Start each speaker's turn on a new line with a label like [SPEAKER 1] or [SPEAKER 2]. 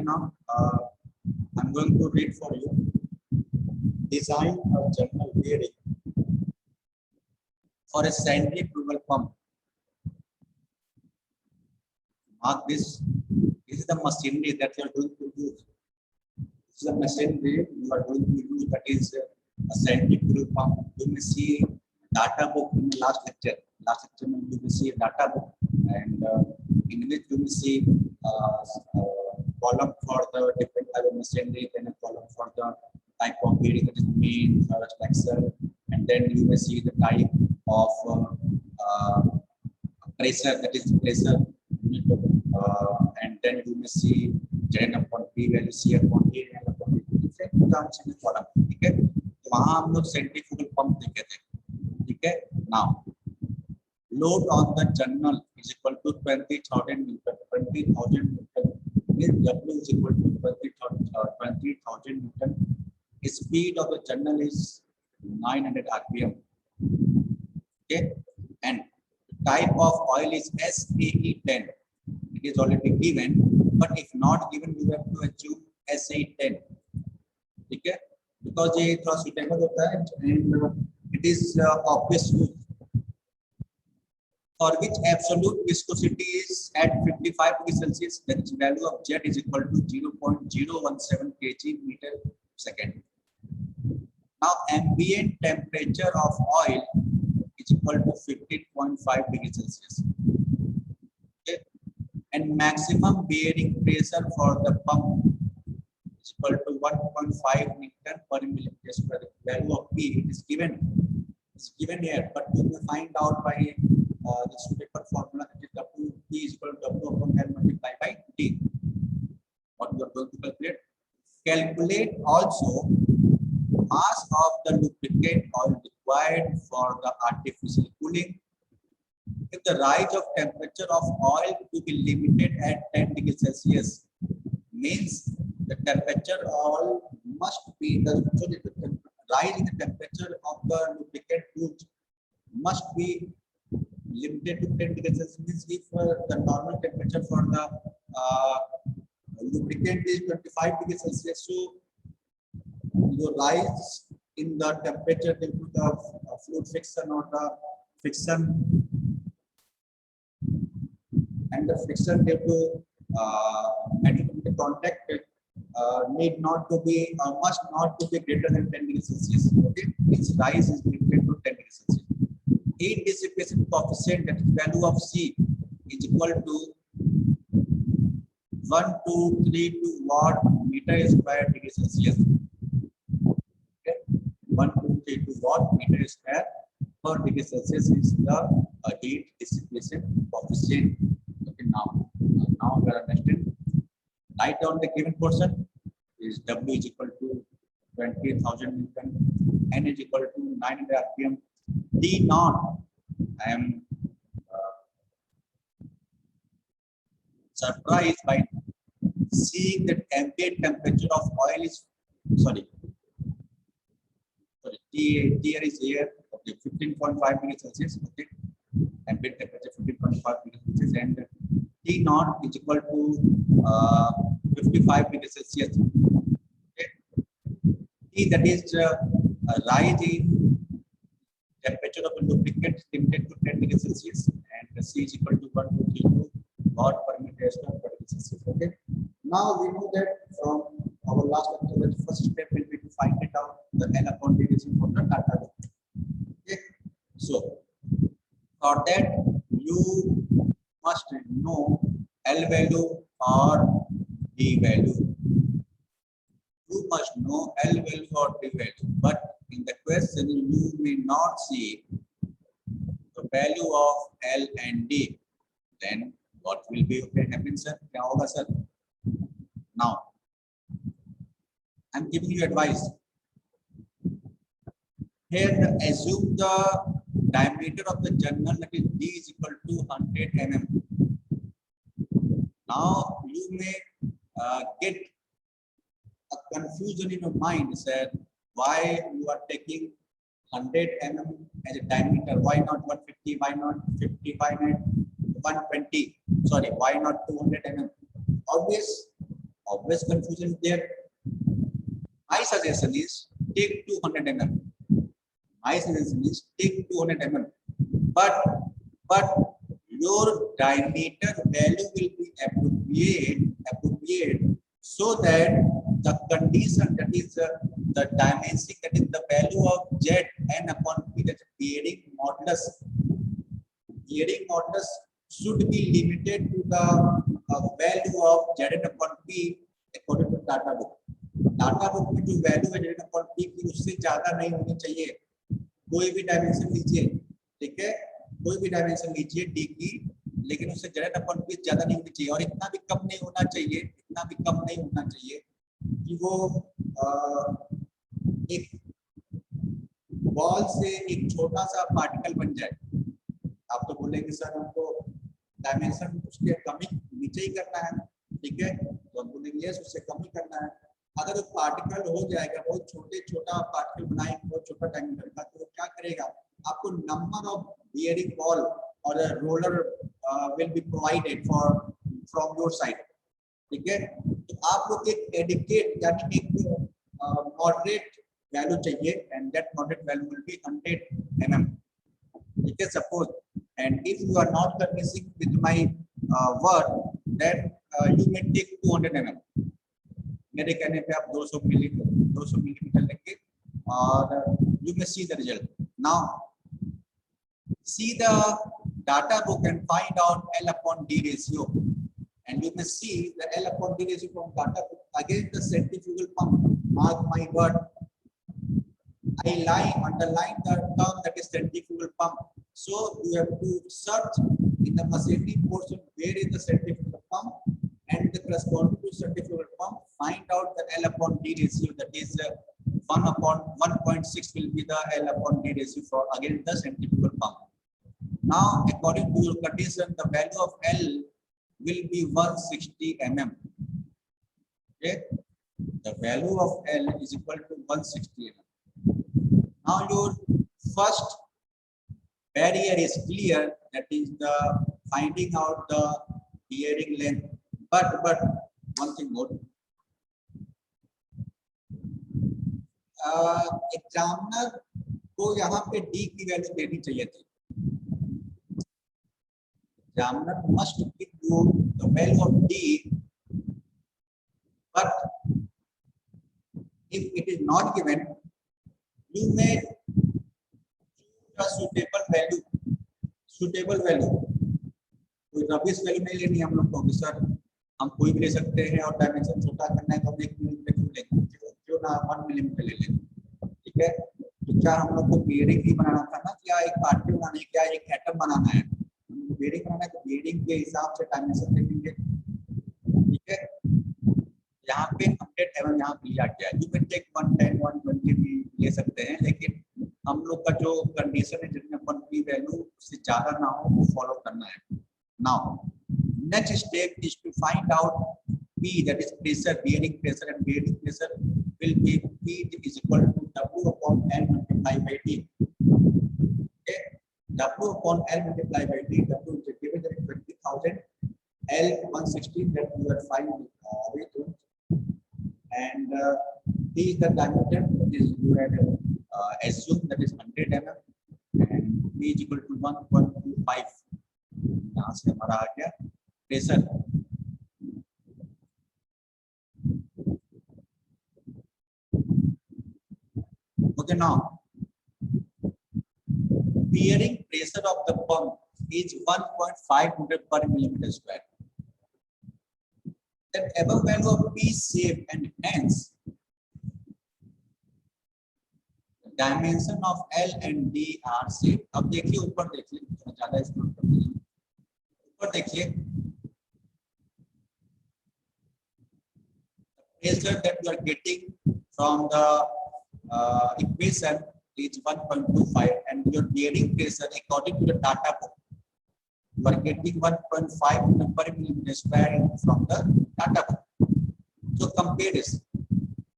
[SPEAKER 1] now. I'm going to read for you. Design a journal bearing for a centrifugal pump. Mark this. This is the machinery that you are going to use. This is a machinery you are going to use, that is a centrifugal pump. You may see data book in the last lecture. Last lecture you will see a data book, and in which you will see column for the different type of machinery, then a column for the type of bearing, that is main, first, axle, and then you may see the type of pressure, that is pressure unit, and then you may see J upon P value, C upon A, L upon B, different terms in the column. ठीक है, तो वहाँ हम लोग centrifugal pump देखे थे. ठीक है, now load on the journal is equal to 20,000 Newton. 20,000 Newton means W is equal to 20,000 Newton. Speed of the journal is 900 RPM. Okay, and type of oil is SAE10. It is already given, but if not given, you have to assume SAE10. Okay, because ये थोड़ा suitable होता है, and it is obvious use. For which absolute viscosity is at 55 degrees Celsius, then its value of Z is equal to 0.017 kg meter second. Now, ambient temperature of oil is equal to 15.5 degrees Celsius. Okay, and maximum bearing pressure for the pump is equal to 1.5 Newton per millimeter square. The value of P is given. It's given here, but you will find out by the suitable formula, that is W P is equal to W upon L multiplied by T. What you are going to calculate? Calculate also mass of the lubricant oil required for the artificial cooling. If the rise of temperature of oil to be limited at 10 degrees Celsius, means the temperature oil must be the rise in the temperature of the lubricant fluid must be limited to 10 degrees Celsius. Means if the normal temperature for the lubricant is 25 degrees Celsius, so the rise in the temperature due to the fluid friction or the friction, and the friction due to metal contact need not to be must not to be greater than 10 degrees Celsius. Okay, its rise is limited to 10 degrees Celsius. Heat dissipation coefficient, that is value of C, is equal to 1232 watt meter square degree Celsius. Okay, 1232 watt meter square per degree Celsius is the heat dissipation coefficient. Okay, now we are understanding. Write down the given portion is W is equal to 20,000 Newton, N is equal to 900 RPM, D naught. I am surprised by seeing that ambient temperature of oil is T is here. Okay, 15.5 degrees Celsius. Okay, ambient temperature 15.5 degrees Celsius, and T naught is equal to 55 degrees Celsius. Okay. T, that is rise in temperature of a lubricant limited to 10 degrees Celsius, and C is equal to 1232 watt per meter square per degree Celsius. Okay. Now we know that from our last lecture, the first step will be to find it out the N upon D is from the data book. Okay. So for that you must know L value or D value. You must know L value or D value, but in the question you may not see the value of L and D. Then what will be happen, sir? क्या होगा, sir? Now I'm giving you advice. Here assume the diameter of the journal, that is D is equal to 100 mm. Now you may get a confusion in your mind, sir. Why you are taking 100 mm as a diameter? Why not 150? Why not 50? Why not 120? Sorry, why not 200 mm? Obvious confusion there. My suggestion is take 200 mm. My suggestion is take 200 mm. But your diameter value will be appropriate so that the condition, that is the dimension, that is the value of Z n upon P, that is bearing modulus. Bearing modulus should be limited to the value of Z n upon P according to data book. Data book में जो value है Z upon P की उससे ज्यादा नहीं होनी चाहिए. कोई भी डायमेंशन लीजिए, ठीक है, कोई भी डायमेंशन लीजिए डी की, लेकिन उससे Z upon P ज्यादा नहीं होनी चाहिए और इतना भी कम नहीं होना चाहिए, इतना भी कम नहीं होना चाहिए कि वो एक बॉल से एक छोटा सा पार्टिकल बन जाए. आप तो बोलेंगे सर हमको डायमेंशन उसके कम ही नीचे ही करना है, ठीक है, तो हम बोलेंगे यस उससे कम ही करना है. अगर वो पार्टिकल हो जाएगा, बहुत छोटा पार्टिकल बनाएंगे, बहुत छोटा डायमीटर का, तो क्या करेगा, आपको नंबर ऑफ बियरिंग बॉल और roller will be provided from your side, ठीक है. तो आप लोग एक एडिकेट यानी एक मॉडरेट वैल्यू चाहिए, and that moderate value will be 100 mm, ठीक है. Suppose and if you are not convincing with my word that you may take 200 mm. मेरे कहने पे आप 200 मिलीमीटर लेंगे और you may see the result. Now see the data book and find out L upon D ratio, and you may see the L upon D ratio from data book against the centrifugal pump. Mark my word, I underline the term that is centrifugal pump. So you have to search in the machinery portion where is the centrifugal pump, and the corresponding to centrifugal pump, find out the L upon D ratio, that is 1/1.6 will be the L upon D ratio for against the centrifugal pump. Now according to your condition, the value of L will be 160 mm. Okay, the value of L is equal to 160 mm. Now your first barrier is clear, that is the finding out the bearing length. But one thing more, examiner को यहाँ पे D की value देनी चाहिए थी. Examiner must give you the value of D, but if it is not given, you may choose a suitable value. कोई rubbish value नहीं लेनी हम लोग को कि सर हम कोई भी ले सकते हैं और डायमेंशन छोटा करना है तो हम 1 मिलीमीटर क्यों लेंगे, क्यों ना 1 मिलीमीटर ले लें, ठीक है. तो क्या हम लोग को बेयरिंग ही बनाना था ना, क्या एक पार्टिकल बनाना है, क्या एक एटम बनाना है, बेयरिंग बनाना है तो बेयरिंग के हिसाब से डायमेंशन देखेंगे, ठीक है. यहाँ पे 100 mm यहाँ लिया गया है, यू कैन टेक 110 120 भी ले सकते हैं, लेकिन हम लोग का जो कंडीशन है जितने अपन की वैल्यू उससे ज्यादा ना हो वो फॉलो करना है. Now next step is to find out P, that is pressure, bearing pressure, and bearing pressure will be P is equal to W upon L multiplied by T. Okay, W upon L multiplied by T. W is given that 20,000, L 116 that you are finding and T is the diameter, is you had assumed that is 100 mm, and P is equal to 1.25. यहाँ से हमारा आ गया pressure. Okay, now bearing pressure of the pump is 1.500 per millimeter square. That above value of P is safe, and hence the dimension of L and D are safe. अब देखिए ऊपर देखिए, ज्यादा इसमें ऊपर देखिए, pressure that you are getting from the equation is 1.25, and your bearing pressure according to the data book you are getting 1.5 per millimeter square from the data book. So compare this.